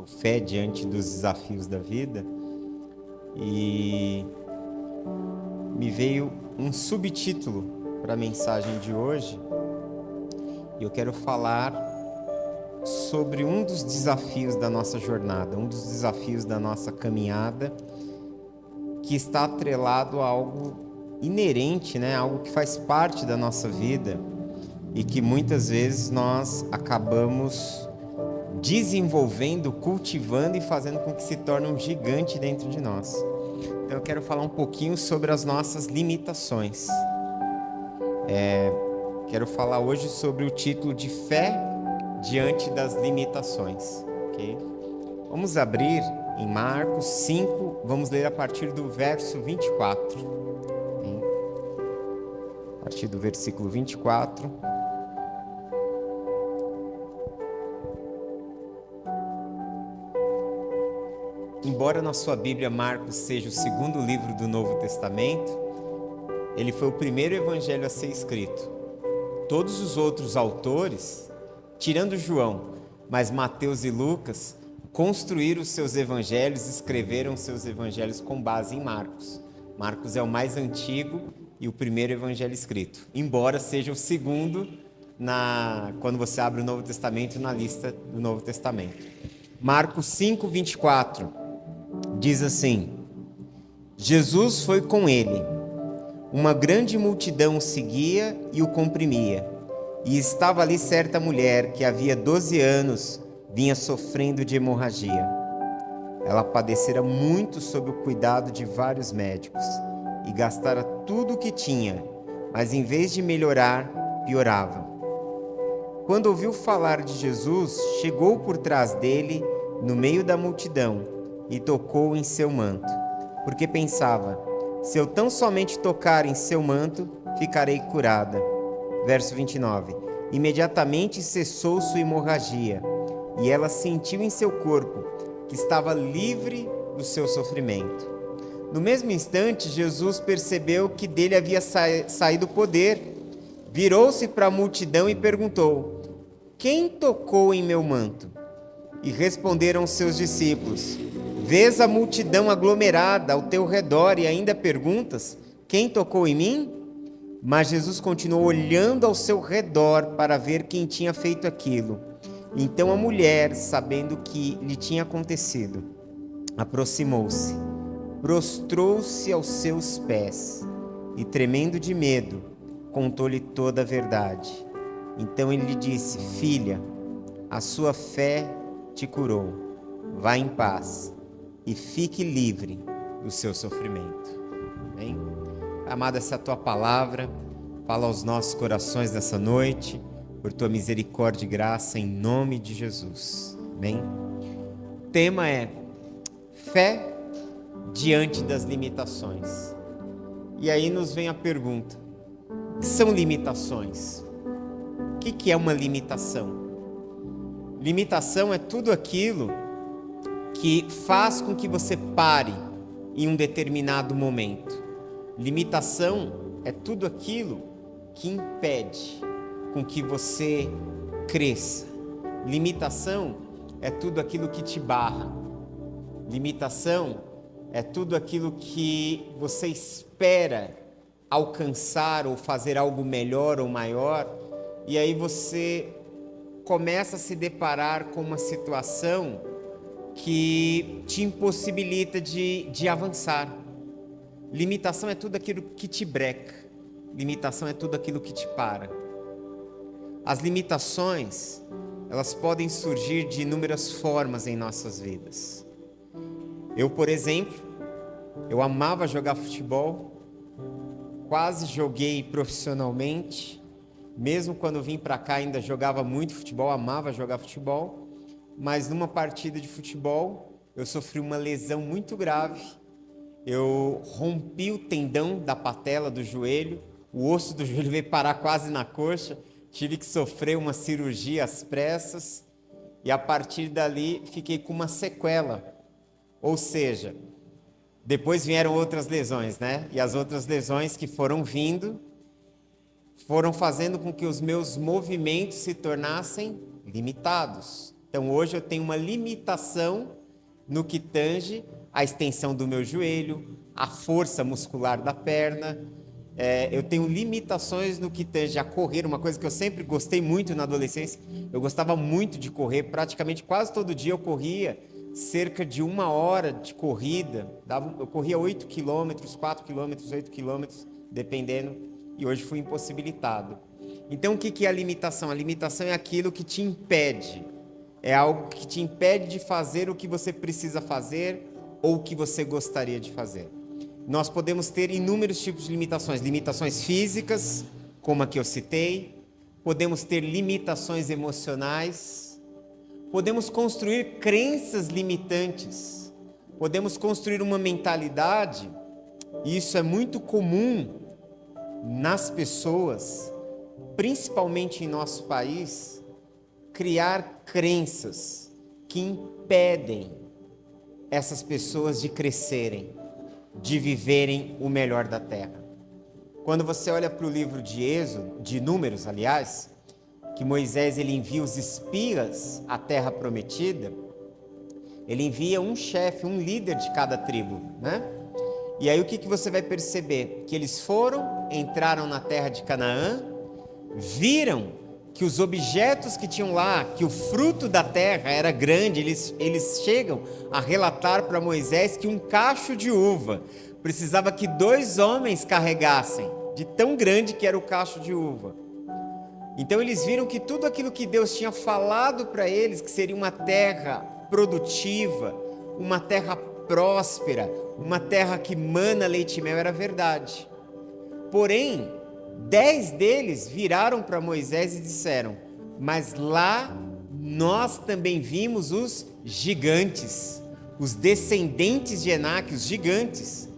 fé diante dos desafios da vida, e me veio um subtítulo para a mensagem de hoje, e eu quero falar sobre um dos desafios da nossa jornada, um dos desafios da nossa caminhada, que está atrelado a algo inerente, né? Algo que faz parte da nossa vida e que muitas vezes nós acabamos desenvolvendo, cultivando e fazendo com que se torne um gigante dentro de nós. Então eu quero falar um pouquinho sobre as nossas limitações. Quero falar hoje sobre o título de Fé diante das limitações, ok? Vamos abrir em Marcos 5, vamos ler a partir do verso 24. Okay? A partir do versículo 24. Embora na sua Bíblia Marcos seja o segundo livro do Novo Testamento, ele foi o primeiro evangelho a ser escrito. Todos os outros autores, tirando João, mas Mateus e Lucas, construíram os seus evangelhos, escreveram seus evangelhos com base em Marcos. Marcos é o mais antigo e o primeiro evangelho escrito, embora seja o segundo quando você abre o Novo Testamento na lista do Novo Testamento. Marcos 5, 24, diz assim: Jesus foi com ele. Uma grande multidão o seguia e o comprimia. E estava ali certa mulher que havia 12 anos vinha sofrendo de hemorragia. Ela padecera muito sob o cuidado de vários médicos e gastara tudo o que tinha, mas em vez de melhorar, piorava. Quando ouviu falar de Jesus, chegou por trás dele, no meio da multidão, e tocou em seu manto, porque pensava: se eu tão somente tocar em seu manto, ficarei curada. Verso 29. Imediatamente cessou sua hemorragia, e ela sentiu em seu corpo que estava livre do seu sofrimento. No mesmo instante, Jesus percebeu que dele havia saído o poder, virou-se para a multidão e perguntou: quem tocou em meu manto? E responderam seus discípulos: vês a multidão aglomerada ao teu redor e ainda perguntas: quem tocou em mim? Mas Jesus continuou olhando ao seu redor para ver quem tinha feito aquilo. Então a mulher, sabendo o que lhe tinha acontecido, aproximou-se, prostrou-se aos seus pés e, tremendo de medo, contou-lhe toda a verdade. Então ele lhe disse: filha, a sua fé te curou. Vá em paz e fique livre do seu sofrimento. Amém? Amada, essa é a tua palavra. Fala aos nossos corações nessa noite, por tua misericórdia e graça, em nome de Jesus. Amém? O tema é fé diante das limitações. E aí nos vem a pergunta: o que são limitações? O que é uma limitação? Limitação é tudo aquilo que faz com que você pare em um determinado momento. Limitação é tudo aquilo que impede com que você cresça. Limitação é tudo aquilo que te barra. Limitação é tudo aquilo que você espera alcançar ou fazer algo melhor ou maior, e aí você começa a se deparar com uma situação que te impossibilita de avançar. Limitação é tudo aquilo que te breca. Limitação é tudo aquilo que te para. As limitações, elas podem surgir de inúmeras formas em nossas vidas. Eu, por exemplo, eu amava jogar futebol, quase joguei profissionalmente, mesmo quando vim para cá ainda jogava muito futebol, amava jogar futebol, mas numa partida de futebol eu sofri uma lesão muito grave. Eu rompi o tendão da patela do joelho, o osso do joelho veio parar quase na coxa, tive que sofrer uma cirurgia às pressas e a partir dali fiquei com uma sequela. Ou seja, depois vieram outras lesões, né? E as outras lesões que foram vindo foram fazendo com que os meus movimentos se tornassem limitados. Então hoje eu tenho uma limitação no que tange a extensão do meu joelho, a força muscular da perna. Eu tenho limitações no que tange a correr, uma coisa que eu sempre gostei muito na adolescência. Eu gostava muito de correr, praticamente quase todo dia eu corria cerca de 1 hora de corrida. Eu corria 8 quilômetros, 4 quilômetros, 8 quilômetros, dependendo, e hoje fui impossibilitado. Então o que é a limitação? A limitação é aquilo que te impede, é algo que te impede de fazer o que você precisa fazer ou o que você gostaria de fazer. Nós podemos ter inúmeros tipos de limitações, limitações físicas, como a que eu citei, podemos ter limitações emocionais, podemos construir crenças limitantes, podemos construir uma mentalidade, e isso é muito comum nas pessoas, principalmente em nosso país, criar crenças que impedem essas pessoas de crescerem, de viverem o melhor da terra. Quando você olha para o livro de Êxodo, de Números, aliás, que Moisés ele envia os espias à terra prometida, ele envia um chefe, um líder de cada tribo, né? E aí o que você vai perceber? Que eles foram, entraram na terra de Canaã, viram que os objetos que tinham lá, que o fruto da terra era grande, eles chegam a relatar para Moisés que um cacho de uva precisava que 2 homens carregassem, de tão grande que era o cacho de uva. Então eles viram que tudo aquilo que Deus tinha falado para eles, que seria uma terra produtiva, uma terra próspera, uma terra que mana leite e mel, era verdade. Porém, 10 deles viraram para Moisés e disseram: mas lá nós também vimos os gigantes, os descendentes de Enaque, os gigantes.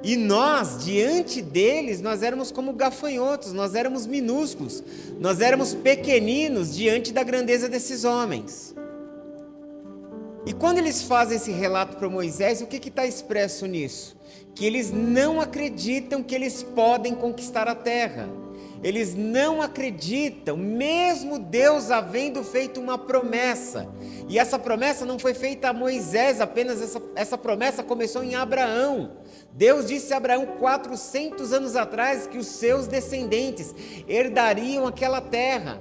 E nós, diante deles, nós éramos como gafanhotos, nós éramos minúsculos, nós éramos pequeninos diante da grandeza desses homens. E quando eles fazem esse relato para Moisés, o que está expresso nisso? Que eles não acreditam que eles podem conquistar a terra. Eles não acreditam, mesmo Deus havendo feito uma promessa. E essa promessa não foi feita a Moisés apenas, essa promessa começou em Abraão. Deus disse a Abraão 400 anos atrás que os seus descendentes herdariam aquela terra.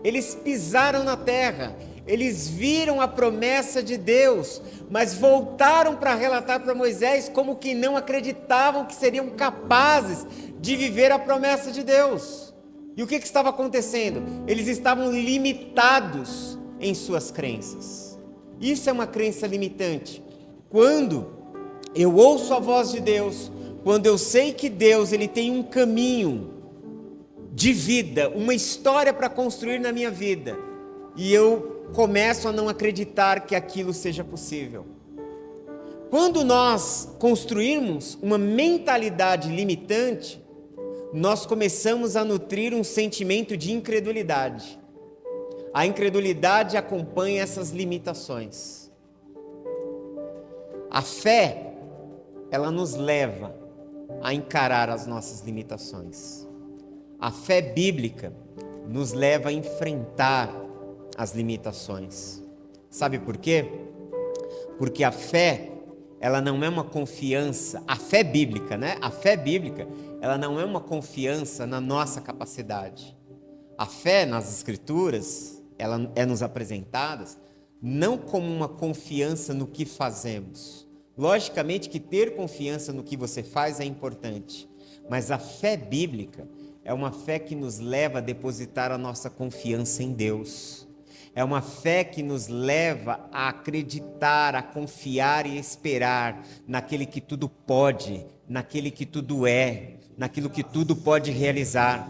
Eles pisaram na terra. Eles viram a promessa de Deus, mas voltaram para relatar para Moisés como que não acreditavam que seriam capazes de viver a promessa de Deus. E o que estava acontecendo? Eles estavam limitados em suas crenças. Isso é uma crença limitante. Quando eu ouço a voz de Deus, quando eu sei que Deus ele tem um caminho de vida, uma história para construir na minha vida, e eu começo a não acreditar que aquilo seja possível. Quando nós construirmos uma mentalidade limitante, nós começamos a nutrir um sentimento de incredulidade. A incredulidade acompanha essas limitações. A fé, ela nos leva a encarar as nossas limitações. A fé bíblica nos leva a enfrentar as limitações. Sabe por quê? Porque a fé, ela não é uma confiança, a fé bíblica, né? A fé bíblica, ela não é uma confiança na nossa capacidade. A fé nas Escrituras, ela é nos apresentada não como uma confiança no que fazemos. Logicamente que ter confiança no que você faz é importante, mas a fé bíblica é uma fé que nos leva a depositar a nossa confiança em Deus. É uma fé que nos leva a acreditar, a confiar e esperar naquele que tudo pode, naquele que tudo é, naquilo que tudo pode realizar.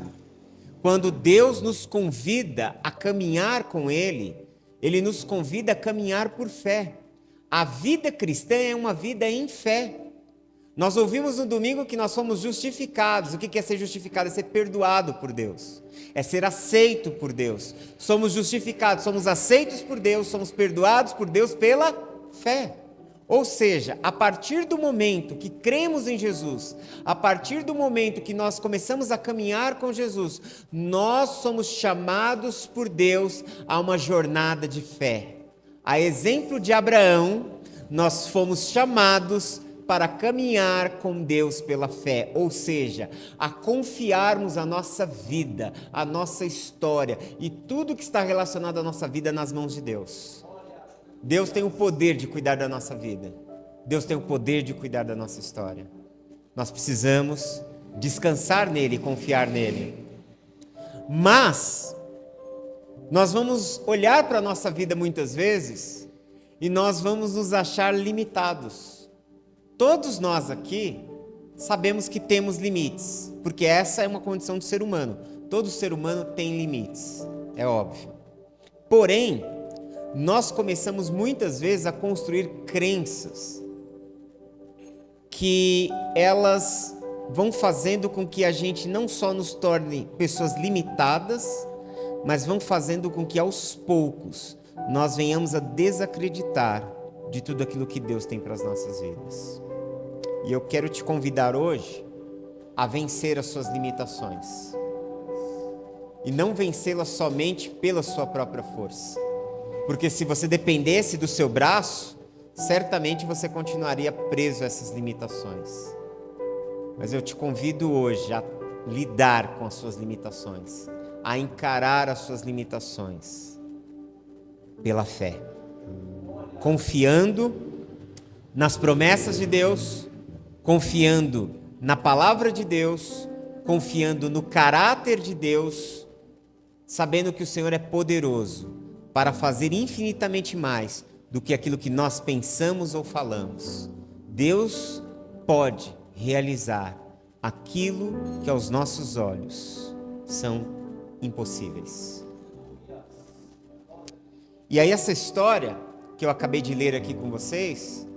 Quando Deus nos convida a caminhar com Ele, Ele nos convida a caminhar por fé. A vida cristã é uma vida em fé. Nós ouvimos no domingo que nós somos justificados. O que é ser justificado? É ser perdoado por Deus. É ser aceito por Deus. Somos justificados, somos aceitos por Deus, somos perdoados por Deus pela fé. Ou seja, a partir do momento que cremos em Jesus, a partir do momento que nós começamos a caminhar com Jesus, nós somos chamados por Deus a uma jornada de fé, A exemplo de Abraão, nós fomos chamados para caminhar com Deus pela fé, ou seja, a confiarmos a nossa vida, a nossa história e tudo que está relacionado à nossa vida nas mãos de Deus. Deus tem o poder de cuidar da nossa vida. Deus tem o poder de cuidar da nossa história. Nós precisamos descansar nele, confiar nele. Mas nós vamos olhar para a nossa vida muitas vezes e nós vamos nos achar limitados. Todos nós aqui sabemos que temos limites, porque essa é uma condição do ser humano. Todo ser humano tem limites, é óbvio. Porém, nós começamos muitas vezes a construir crenças que elas vão fazendo com que a gente não só nos torne pessoas limitadas, mas vão fazendo com que aos poucos nós venhamos a desacreditar de tudo aquilo que Deus tem para as nossas vidas. E eu quero te convidar hoje a vencer as suas limitações. E não vencê-las somente pela sua própria força. Porque se você dependesse do seu braço, certamente você continuaria preso a essas limitações. Mas eu te convido hoje a lidar com as suas limitações, a encarar as suas limitações pela fé, confiando nas promessas de Deus, confiando na palavra de Deus, confiando no caráter de Deus, sabendo que o Senhor é poderoso para fazer infinitamente mais do que aquilo que nós pensamos ou falamos. Deus pode realizar aquilo que aos nossos olhos são impossíveis. E aí essa história que eu acabei de ler aqui com vocês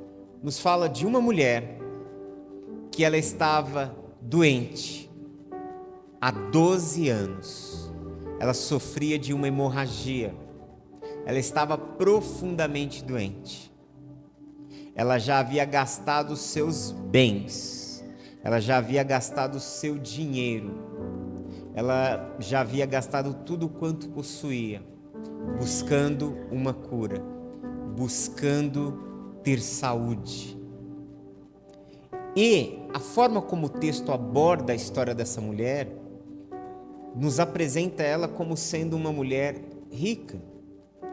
nos fala de uma mulher que ela estava doente há 12 anos. Ela sofria de uma hemorragia. Ela estava profundamente doente. Ela já havia gastado os seus bens. Ela já havia gastado o seu dinheiro. Ela já havia gastado tudo quanto possuía, buscando uma cura, buscando ter saúde. E a forma como o texto aborda a história dessa mulher nos apresenta ela como sendo uma mulher rica,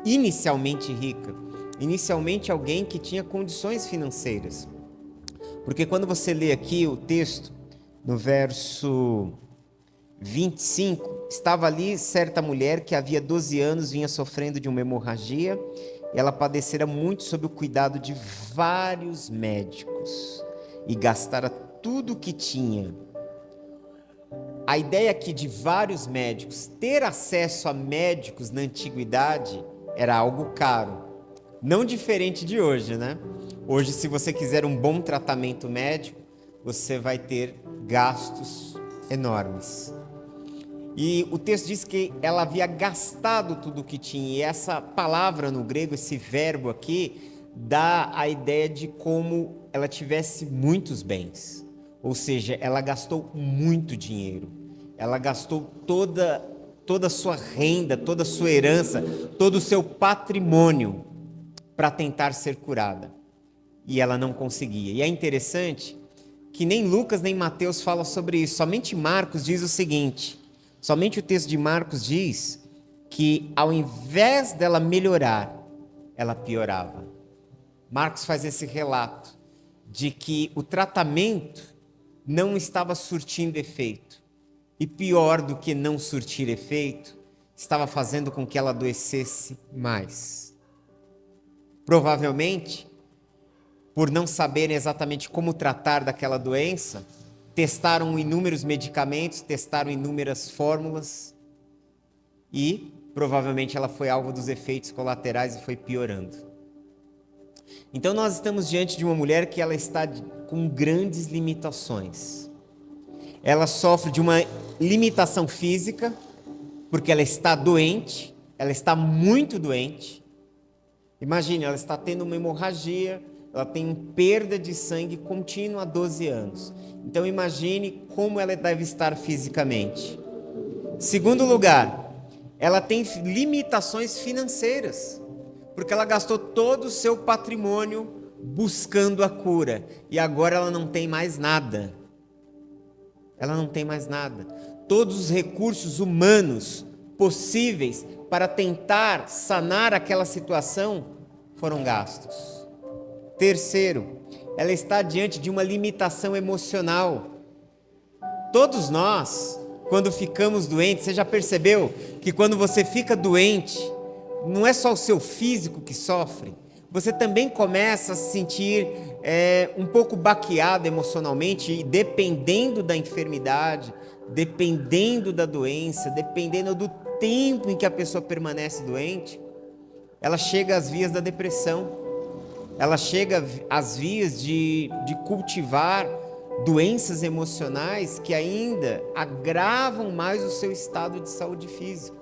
inicialmente rica, inicialmente alguém que tinha condições financeiras. Porque quando você lê aqui o texto, no verso 25, estava ali certa mulher que havia 12 anos vinha sofrendo de uma hemorragia, e ela padecera muito sob o cuidado de vários médicos e gastara tudo o que tinha. A ideia aqui de vários médicos, ter acesso a médicos na antiguidade era algo caro, não diferente de hoje, né? Hoje, se você quiser um bom tratamento médico, você vai ter gastos enormes. E o texto diz que ela havia gastado tudo o que tinha, e essa palavra no grego, esse verbo aqui, dá a ideia de como ela tivesse muitos bens. Ou seja, ela gastou muito dinheiro, ela gastou toda a sua renda, toda a sua herança, todo o seu patrimônio para tentar ser curada. E ela não conseguia. E é interessante que nem Lucas nem Mateus falam sobre isso, somente Marcos diz o seguinte, somente o texto de Marcos diz que ao invés dela melhorar, ela piorava. Marcos faz esse relato de que o tratamento não estava surtindo efeito. E pior do que não surtir efeito, estava fazendo com que ela adoecesse mais. Provavelmente, por não saberem exatamente como tratar daquela doença, testaram inúmeros medicamentos, testaram inúmeras fórmulas e provavelmente ela foi alvo dos efeitos colaterais e foi piorando. Então nós estamos diante de uma mulher que ela está com grandes limitações. Ela sofre de uma limitação física, porque ela está doente, ela está muito doente. Imagine, ela está tendo uma hemorragia, ela tem perda de sangue contínua há 12 anos. Então imagine como ela deve estar fisicamente. Segundo lugar, ela tem limitações financeiras, porque ela gastou todo o seu patrimônio buscando a cura, e agora ela não tem mais nada. Ela não tem mais nada. Todos os recursos humanos possíveis para tentar sanar aquela situação foram gastos. Terceiro, ela está diante de uma limitação emocional. Todos nós, quando ficamos doentes, você já percebeu que quando você fica doente, não é só o seu físico que sofre, você também começa a se sentir um pouco baqueado emocionalmente, e dependendo da enfermidade, dependendo da doença, dependendo do tempo em que a pessoa permanece doente, ela chega às vias da depressão, ela chega às vias de cultivar doenças emocionais que ainda agravam mais o seu estado de saúde física.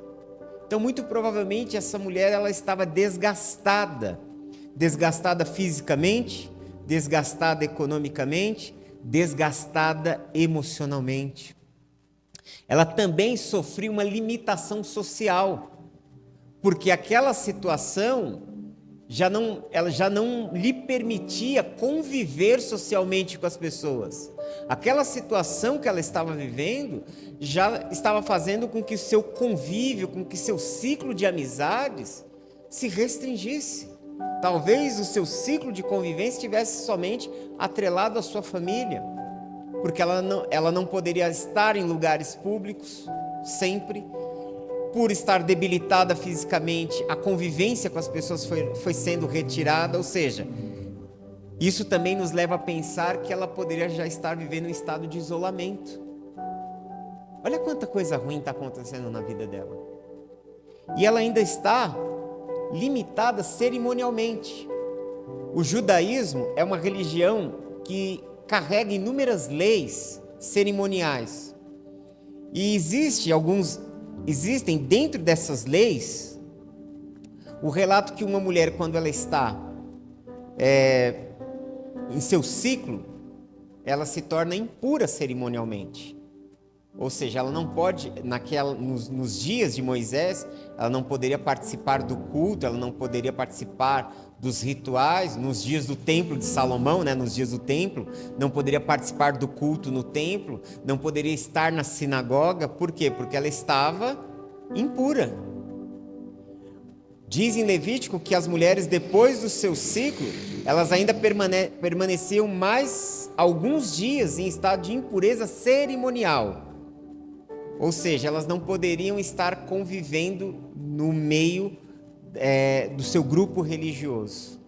Então, muito provavelmente, essa mulher ela estava desgastada fisicamente, desgastada economicamente, desgastada emocionalmente. Ela também sofreu uma limitação social, porque aquela situação ela já não lhe permitia conviver socialmente com as pessoas. Aquela situação que ela estava vivendo já estava fazendo com que o seu convívio, com que seu ciclo de amizades se restringisse. Talvez o seu ciclo de convivência estivesse somente atrelado à sua família, porque ela não poderia estar em lugares públicos sempre. Por estar debilitada fisicamente, a convivência com as pessoas foi sendo retirada, ou seja, isso também nos leva a pensar que ela poderia já estar vivendo um estado de isolamento. Olha quanta coisa ruim está acontecendo na vida dela. E ela ainda está limitada cerimonialmente. O judaísmo é uma religião que carrega inúmeras leis cerimoniais. E existem dentro dessas leis o relato que uma mulher, quando ela está em seu ciclo, ela se torna impura cerimonialmente. Ou seja, ela não pode, nos dias de Moisés, ela não poderia participar do culto, ela não poderia participar dos rituais. Nos dias do templo de Salomão, nos dias do templo, não poderia participar do culto no templo, não poderia estar na sinagoga. Por quê? Porque ela estava impura. Diz em Levítico que as mulheres, depois do seu ciclo, elas ainda permaneciam mais alguns dias em estado de impureza cerimonial. Ou seja, elas não poderiam estar convivendo no meio do seu grupo religioso.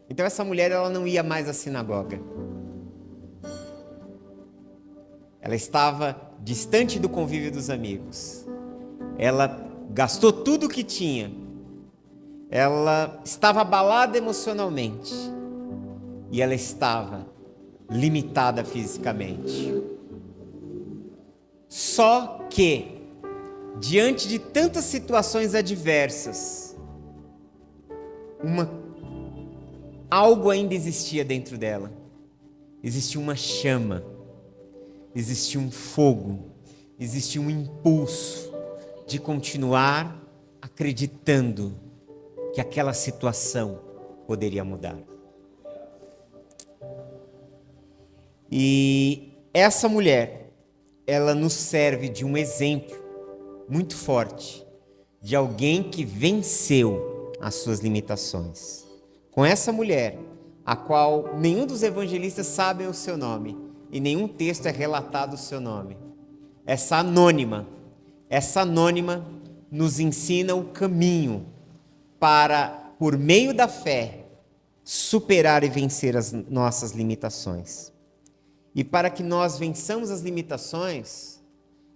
Então essa mulher ela não ia mais à sinagoga. Ela estava distante do convívio dos amigos. Ela gastou tudo o que tinha. Ela estava abalada emocionalmente. E ela estava limitada fisicamente. Só que, diante de tantas situações adversas, algo ainda existia dentro dela. Existia uma chama, existia um fogo, existia um impulso de continuar acreditando que aquela situação poderia mudar. E essa mulher, ela nos serve de um exemplo muito forte de alguém que venceu as suas limitações. Com essa mulher, a qual nenhum dos evangelistas sabe o seu nome e nenhum texto é relatado o seu nome. Essa anônima nos ensina o caminho para, por meio da fé, superar e vencer as nossas limitações. E para que nós vençamos as limitações,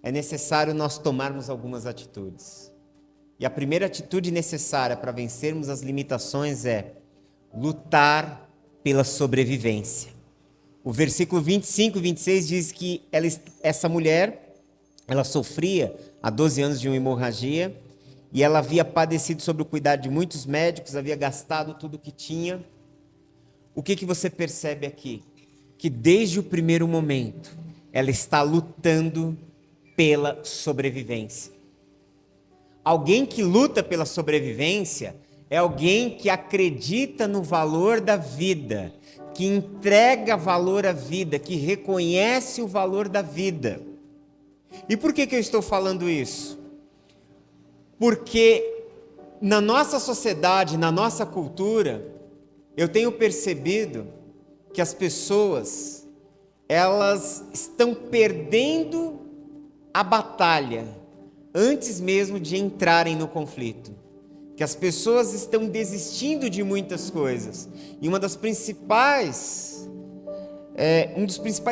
é necessário nós tomarmos algumas atitudes. E a primeira atitude necessária para vencermos as limitações é lutar pela sobrevivência. O versículo 25 e 26 diz que essa mulher, ela sofria há 12 anos de uma hemorragia, e ela havia padecido sob o cuidado de muitos médicos, havia gastado tudo o que tinha. O que você percebe aqui? Que desde o primeiro momento, ela está lutando pela sobrevivência. Alguém que luta pela sobrevivência É alguém que acredita no valor da vida, que entrega valor à vida, que reconhece o valor da vida. E por que eu estou falando isso? Porque na nossa sociedade, na nossa cultura, eu tenho percebido que as pessoas, elas estão perdendo a batalha antes mesmo de entrarem no conflito. Que as pessoas estão desistindo de muitas coisas. E um dos principais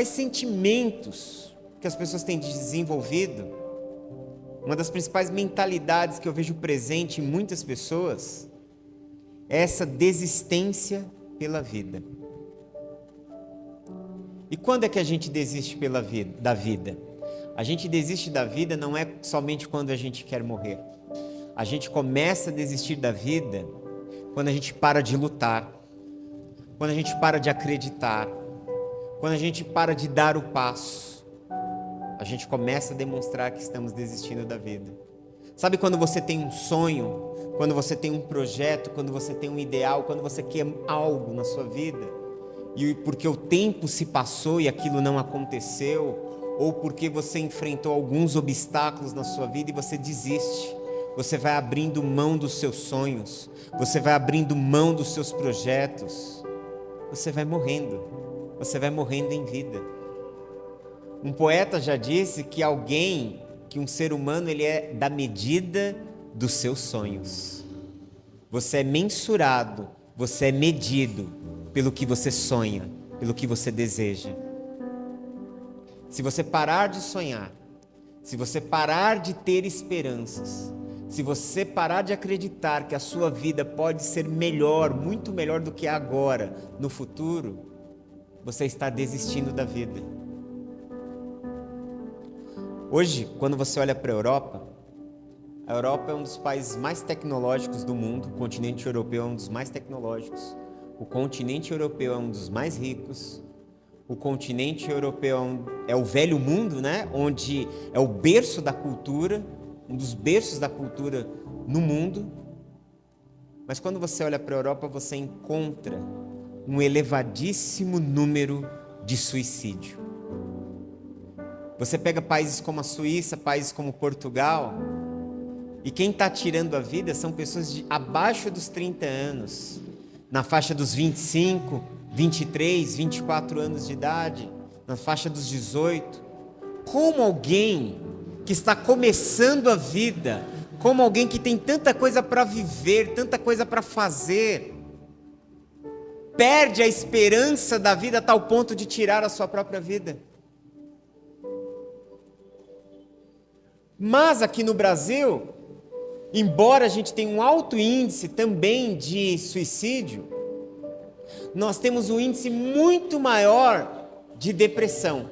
sentimentos que as pessoas têm desenvolvido, uma das principais mentalidades que eu vejo presente em muitas pessoas, é essa desistência pela vida. E quando é que a gente desiste da vida? A gente desiste da vida não é somente quando a gente quer morrer. A gente começa a desistir da vida quando a gente para de lutar, quando a gente para de acreditar, quando a gente para de dar o passo. A gente começa a demonstrar que estamos desistindo da vida. Sabe quando você tem um sonho, quando você tem um projeto, quando você tem um ideal, quando você quer algo na sua vida, e porque o tempo se passou e aquilo não aconteceu, ou porque você enfrentou alguns obstáculos na sua vida e você desiste. Você vai abrindo mão dos seus sonhos, você vai abrindo mão dos seus projetos, você vai morrendo em vida. Um poeta já disse que um ser humano, ele é da medida dos seus sonhos. Você é mensurado, você é medido pelo que você sonha, pelo que você deseja. Se você parar de sonhar, se você parar de ter esperanças, se você parar de acreditar que a sua vida pode ser melhor, muito melhor do que agora, no futuro, você está desistindo da vida. Hoje, quando você olha para a Europa é um dos países mais tecnológicos do mundo, o continente europeu é um dos mais tecnológicos, o continente europeu é um dos mais ricos, o continente europeu é o velho mundo, né? Onde é o berço da cultura, um dos berços da cultura no mundo. Mas quando você olha para a Europa, você encontra um elevadíssimo número de suicídio. Você pega países como a Suíça, países como Portugal, e quem está tirando a vida são pessoas de abaixo dos 30 anos, na faixa dos 25, 23, 24 anos de idade, na faixa dos 18. Como alguém que está começando a vida, como alguém que tem tanta coisa para viver, tanta coisa para fazer, perde a esperança da vida a tal ponto de tirar a sua própria vida. Mas aqui no Brasil, embora a gente tenha um alto índice também de suicídio, nós temos um índice muito maior de depressão.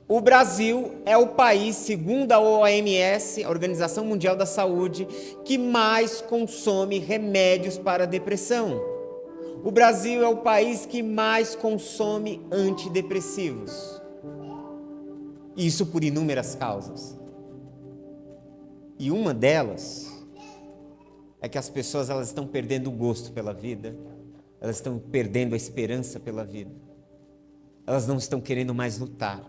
O Brasil é o país, segundo a OMS, a Organização Mundial da Saúde, que mais consome remédios para depressão. O Brasil é o país que mais consome antidepressivos. Isso por inúmeras causas. E uma delas é que as pessoas, elas estão perdendo o gosto pela vida, elas estão perdendo a esperança pela vida. Elas não estão querendo mais lutar.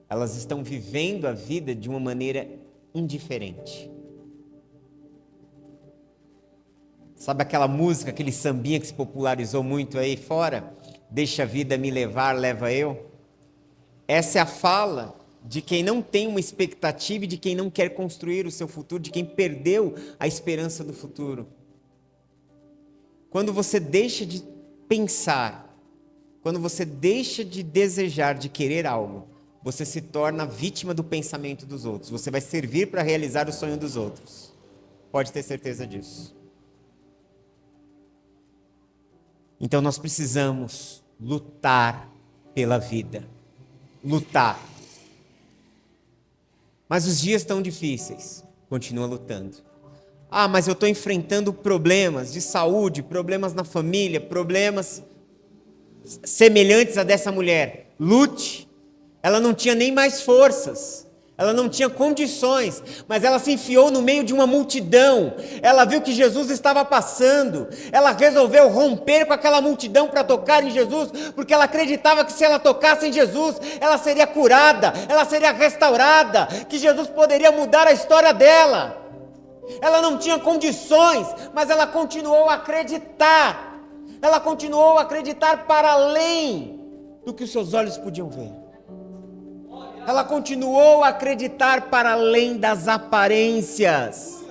Elas estão vivendo a vida de uma maneira indiferente. Sabe aquela música, aquele sambinha que se popularizou muito aí fora? Deixa a vida me levar, leva eu. Essa é a fala de quem não tem uma expectativa e de quem não quer construir o seu futuro, de quem perdeu a esperança do futuro. Quando você deixa de pensar, quando você deixa de desejar, de querer algo, você se torna vítima do pensamento dos outros. Você vai servir para realizar o sonho dos outros. Pode ter certeza disso. Então nós precisamos lutar pela vida. Lutar. Mas os dias estão difíceis. Continua lutando. Ah, mas eu estou enfrentando problemas de saúde, problemas na família, problemas semelhantes a dessa mulher. Lute. Ela não tinha nem mais forças. Ela não tinha condições, mas ela se enfiou no meio de uma multidão. Ela viu que Jesus estava passando. Ela resolveu romper com aquela multidão para tocar em Jesus, porque ela acreditava que se ela tocasse em Jesus, ela seria curada, ela seria restaurada, que Jesus poderia mudar a história dela. Ela não tinha condições, mas ela continuou a acreditar. Ela continuou a acreditar para além do que os seus olhos podiam ver. Ela continuou a acreditar para além das aparências.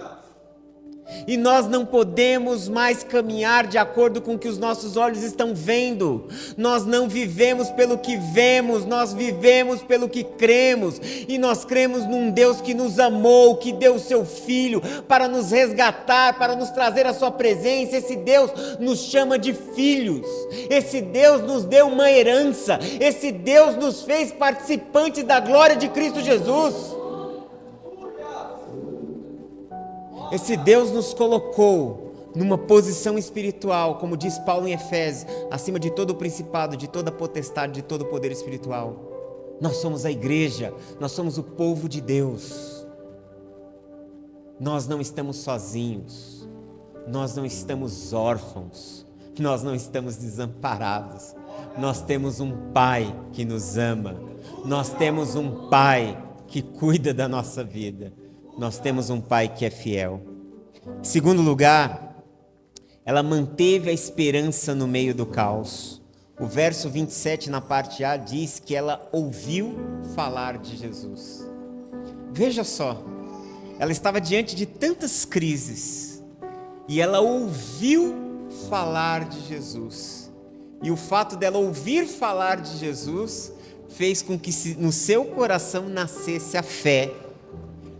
E nós não podemos mais caminhar de acordo com o que os nossos olhos estão vendo. Nós não vivemos pelo que vemos, nós vivemos pelo que cremos. E nós cremos num Deus que nos amou, que deu o seu Filho para nos resgatar, para nos trazer a sua presença. Esse Deus nos chama de filhos. Esse Deus nos deu uma herança. Esse Deus nos fez participantes da glória de Cristo Jesus. Esse Deus nos colocou numa posição espiritual, como diz Paulo em Efésios, acima de todo o principado, de toda potestade, de todo o poder espiritual. Nós somos a igreja, nós somos o povo de Deus. Nós não estamos sozinhos, nós não estamos órfãos, nós não estamos desamparados. Nós temos um Pai que nos ama, nós temos um Pai que cuida da nossa vida. Nós temos um Pai que é fiel. Em segundo lugar, ela manteve a esperança no meio do caos. O verso 27, na parte A, diz que ela ouviu falar de Jesus. Veja só, ela estava diante de tantas crises e ela ouviu falar de Jesus. E o fato dela ouvir falar de Jesus fez com que no seu coração nascesse a fé.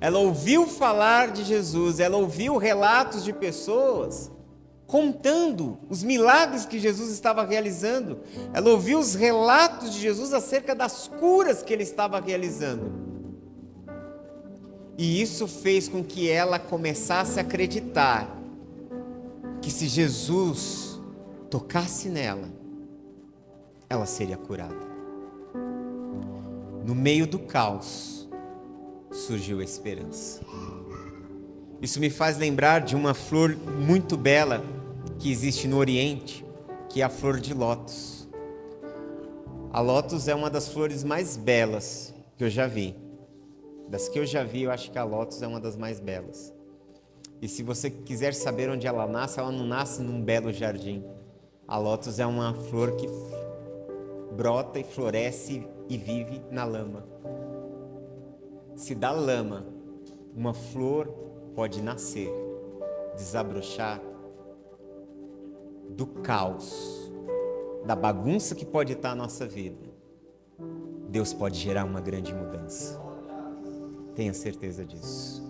Ela ouviu falar de Jesus, ela ouviu relatos de pessoas contando os milagres que Jesus estava realizando. Ela ouviu os relatos de Jesus acerca das curas que ele estava realizando. E isso fez com que ela começasse a acreditar que se Jesus tocasse nela, ela seria curada. No meio do caos, surgiu a esperança. Isso me faz lembrar de uma flor muito bela que existe no Oriente, que é a flor de lótus. A lótus é uma das flores mais belas que eu já vi. Das que eu já vi, eu acho que a lótus é uma das mais belas. E se você quiser saber onde ela não nasce num belo jardim. A lótus é uma flor que brota e floresce e vive na lama. Se da lama uma flor pode nascer, desabrochar, do caos, da bagunça que pode estar a nossa vida, Deus pode gerar uma grande mudança. Tenha certeza disso.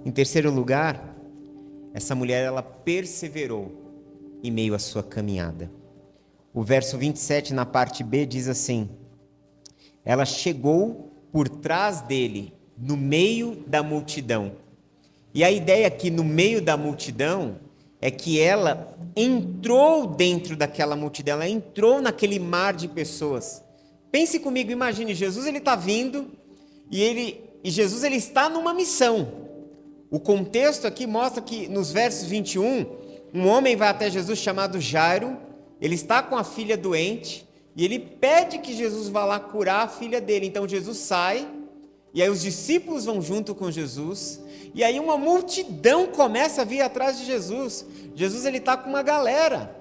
Em terceiro lugar, essa mulher ela perseverou em meio à sua caminhada. O verso 27 na parte B diz assim: ela chegou por trás dele, no meio da multidão. E a ideia aqui, no meio da multidão, é que ela entrou dentro daquela multidão, ela entrou naquele mar de pessoas. Pense comigo, imagine, Jesus ele está vindo, e Jesus ele está numa missão. O contexto aqui mostra que, nos versos 21, um homem vai até Jesus chamado Jairo, ele está com a filha doente, e ele pede que Jesus vá lá curar a filha dele. Então Jesus sai, e aí os discípulos vão junto com Jesus, e aí uma multidão começa a vir atrás de Jesus. Jesus ele está com uma galera,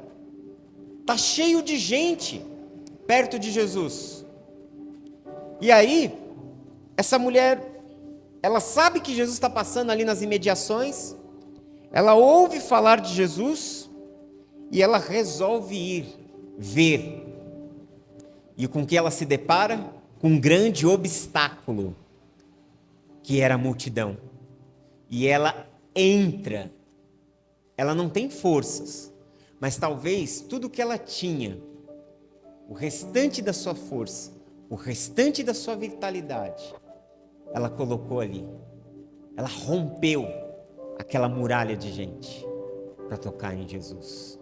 está cheio de gente perto de Jesus. E aí, essa mulher, ela sabe que Jesus está passando ali nas imediações, ela ouve falar de Jesus, e ela resolve ir ver. E com que ela se depara? Com um grande obstáculo, que era a multidão. E ela entra. Ela não tem forças, mas talvez tudo que ela tinha, o restante da sua força, o restante da sua vitalidade, ela colocou ali. Ela rompeu aquela muralha de gente para tocar em Jesus.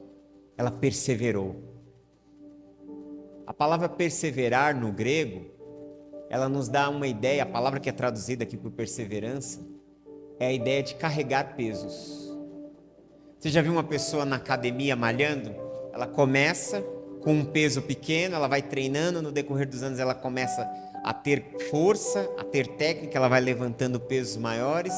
Ela perseverou. A palavra perseverar no grego ela nos dá uma ideia, a palavra que é traduzida aqui por perseverança, é a ideia de carregar pesos. Você já viu uma pessoa na academia malhando? Ela começa com um peso pequeno, ela vai treinando, no decorrer dos anos ela começa a ter força, a ter técnica, ela vai levantando pesos maiores,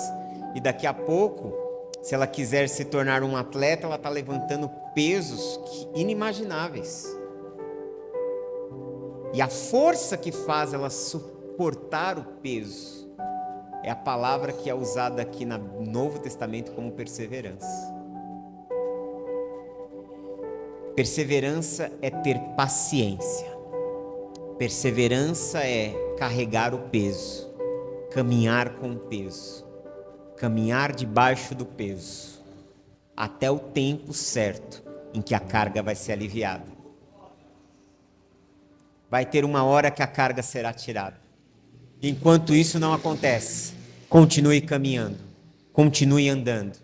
e daqui a pouco, se ela quiser se tornar um atleta, ela está levantando pesos inimagináveis. E a força que faz ela suportar o peso é a palavra que é usada aqui no Novo Testamento como perseverança. Perseverança é ter paciência. Perseverança é carregar o peso, caminhar com o peso, caminhar debaixo do peso, até o tempo certo em que a carga vai ser aliviada. Vai ter uma hora que a carga será tirada. Enquanto isso não acontece, continue caminhando, continue andando,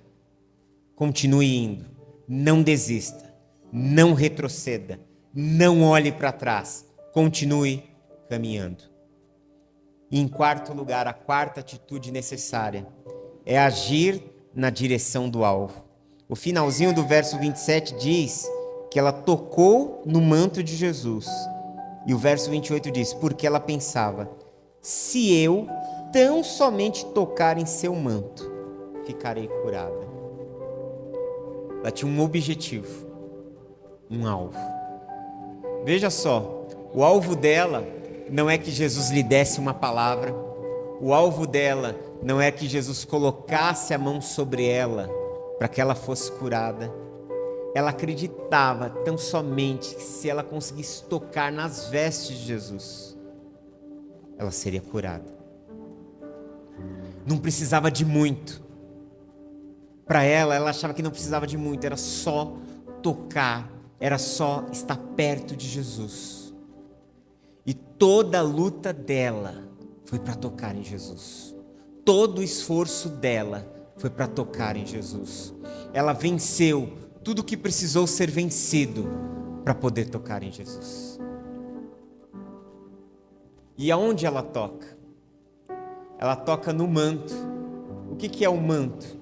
continue indo, não desista, não retroceda, não olhe para trás, continue caminhando. E em quarto lugar, a quarta atitude necessária é agir na direção do alvo. O finalzinho do verso 27 diz que ela tocou no manto de Jesus. E o verso 28 diz, porque ela pensava, se eu tão somente tocar em seu manto, ficarei curada. Ela tinha um objetivo, um alvo. Veja só, o alvo dela não é que Jesus lhe desse uma palavra, o alvo dela não é que Jesus colocasse a mão sobre ela para que ela fosse curada. Ela acreditava tão somente que se ela conseguisse tocar nas vestes de Jesus, ela seria curada. Não precisava de muito. Para ela achava que não precisava de muito, era só tocar, era só estar perto de Jesus. E toda a luta dela foi para tocar em Jesus. Todo o esforço dela foi para tocar em Jesus. Ela venceu tudo que precisou ser vencido para poder tocar em Jesus. E aonde ela toca? Ela toca no manto. O que é o manto?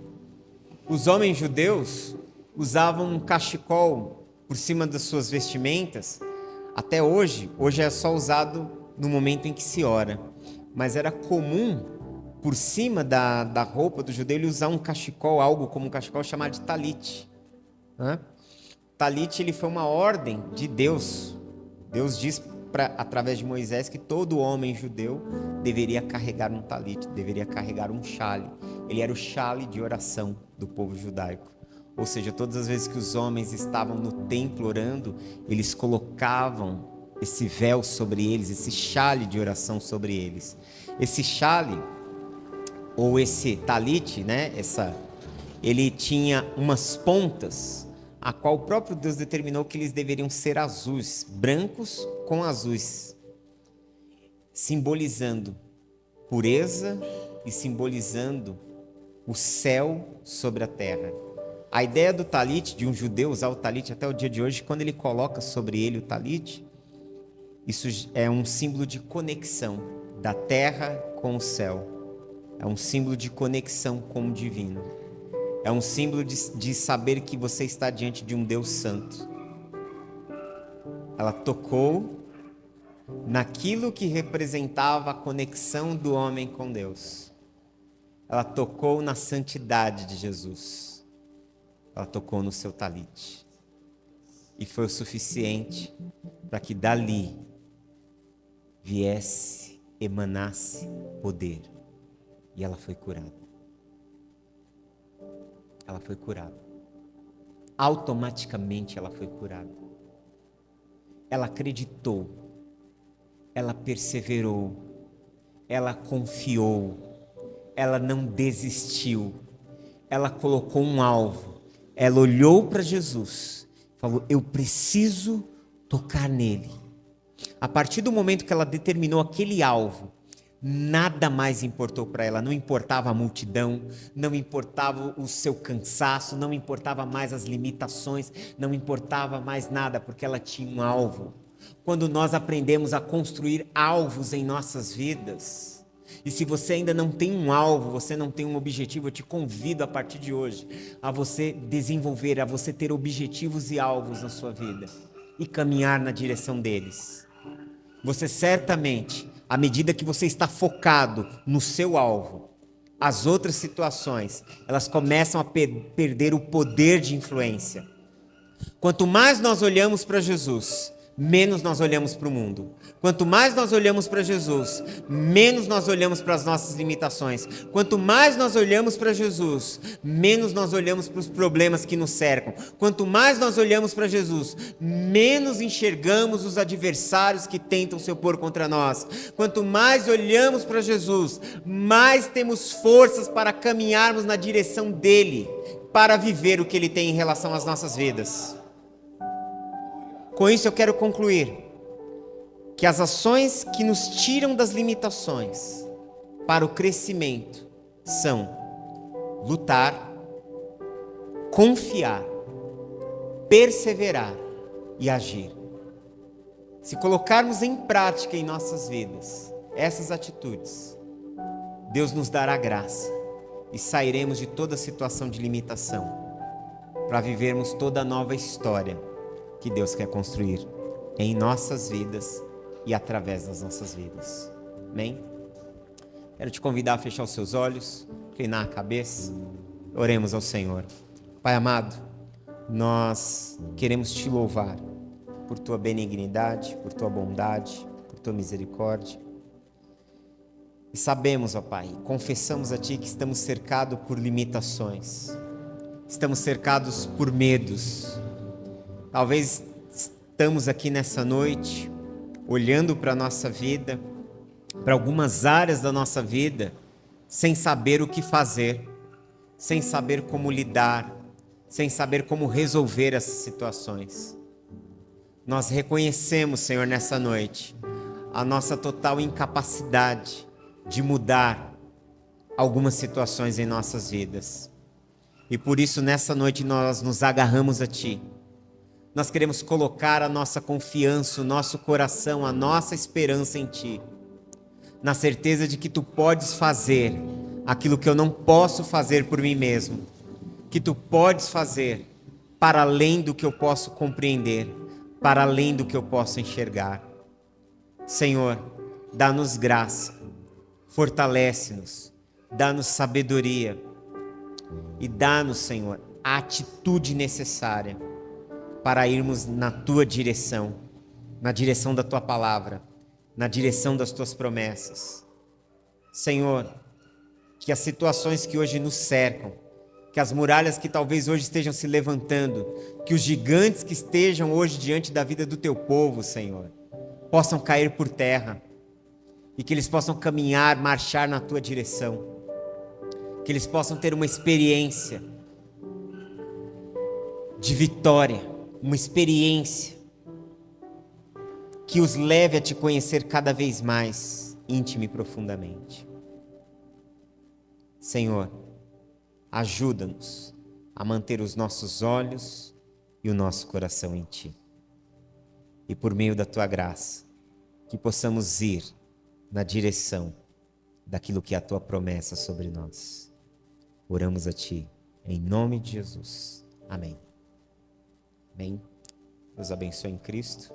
Os homens judeus usavam um cachecol por cima das suas vestimentas. Até hoje é só usado no momento em que se ora. Mas era comum, por cima da roupa do judeu, ele usar um cachecol, algo como um cachecol chamado de talit. Talit, ele foi uma ordem de Deus. Deus diz através de Moisés que todo homem judeu deveria carregar um talit, deveria carregar um chale. Ele era o chale de oração do povo judaico. Ou seja, todas as vezes que os homens estavam no templo orando, eles colocavam esse véu sobre eles, esse chale de oração sobre eles. Esse chale, ou esse talit, ele tinha umas pontas, a qual o próprio Deus determinou que eles deveriam ser azuis, brancos com azuis, simbolizando pureza e simbolizando o céu sobre a terra. A ideia do talit, de um judeu usar o talit até o dia de hoje, quando ele coloca sobre ele o talit, isso é um símbolo de conexão da terra com o céu. É um símbolo de conexão com o divino. É um símbolo de saber que você está diante de um Deus santo. Ela tocou naquilo que representava a conexão do homem com Deus. Ela tocou na santidade de Jesus. Ela tocou no seu talit. E foi o suficiente para que dali viesse, emanasse poder. E ela foi curada. Ela foi curada. Automaticamente ela foi curada. Ela acreditou. Ela perseverou. Ela confiou. Ela não desistiu. Ela colocou um alvo. Ela olhou para Jesus. Falou, eu preciso tocar nele. A partir do momento que ela determinou aquele alvo, nada mais importou para ela, não importava a multidão, não importava o seu cansaço, não importava mais as limitações, não importava mais nada, porque ela tinha um alvo. quando nós aprendemos a construir alvos em nossas vidas. E se você ainda não tem um alvo, você não tem um objetivo, eu te convido a partir de hoje a você desenvolver, a você ter objetivos e alvos na sua vida e caminhar na direção deles. Você certamente, à medida que você está focado no seu alvo, as outras situações, elas começam a perder o poder de influência. Quanto mais nós olhamos para Jesus, menos nós olhamos para o mundo. Quanto mais nós olhamos para Jesus, menos nós olhamos para as nossas limitações. Quanto mais nós olhamos para Jesus, menos nós olhamos para os problemas que nos cercam. Quanto mais nós olhamos para Jesus, menos enxergamos os adversários que tentam se opor contra nós. Quanto mais olhamos para Jesus, mais temos forças para caminharmos na direção dele, para viver o que ele tem em relação às nossas vidas. Com isso eu quero concluir que as ações que nos tiram das limitações para o crescimento são lutar, confiar, perseverar e agir. Se colocarmos em prática em nossas vidas essas atitudes, Deus nos dará graça e sairemos de toda situação de limitação para vivermos toda a nova história que Deus quer construir em nossas vidas e através das nossas vidas. Amém? Quero te convidar a fechar os seus olhos, inclinar a cabeça, oremos ao Senhor. Pai amado, nós queremos te louvar por tua benignidade, por tua bondade, por tua misericórdia. E sabemos, ó Pai, confessamos a Ti que estamos cercados por limitações, estamos cercados por medos. Talvez estamos aqui nessa noite, olhando para a nossa vida, para algumas áreas da nossa vida, sem saber o que fazer, sem saber como lidar, sem saber como resolver essas situações. Nós reconhecemos, Senhor, nessa noite, a nossa total incapacidade de mudar algumas situações em nossas vidas. E por isso, nessa noite, nós nos agarramos a Ti. Nós queremos colocar a nossa confiança, o nosso coração, a nossa esperança em Ti, na certeza de que Tu podes fazer aquilo que eu não posso fazer por mim mesmo, que Tu podes fazer para além do que eu posso compreender, para além do que eu posso enxergar. Senhor, dá-nos graça, fortalece-nos, dá-nos sabedoria e dá-nos, Senhor, a atitude necessária para irmos na Tua direção, na direção da Tua palavra, na direção das Tuas promessas. Senhor, que as situações que hoje nos cercam, que as muralhas que talvez hoje estejam se levantando, que os gigantes que estejam hoje diante da vida do Teu povo, Senhor, possam cair por terra e que eles possam caminhar, marchar na Tua direção, que eles possam ter uma experiência de vitória, uma experiência que os leve a Te conhecer cada vez mais, íntimo e profundamente. Senhor, ajuda-nos a manter os nossos olhos e o nosso coração em Ti. E por meio da Tua graça, que possamos ir na direção daquilo que é a Tua promessa sobre nós. Oramos a Ti, em nome de Jesus. Amém. Amém. Deus abençoe em Cristo.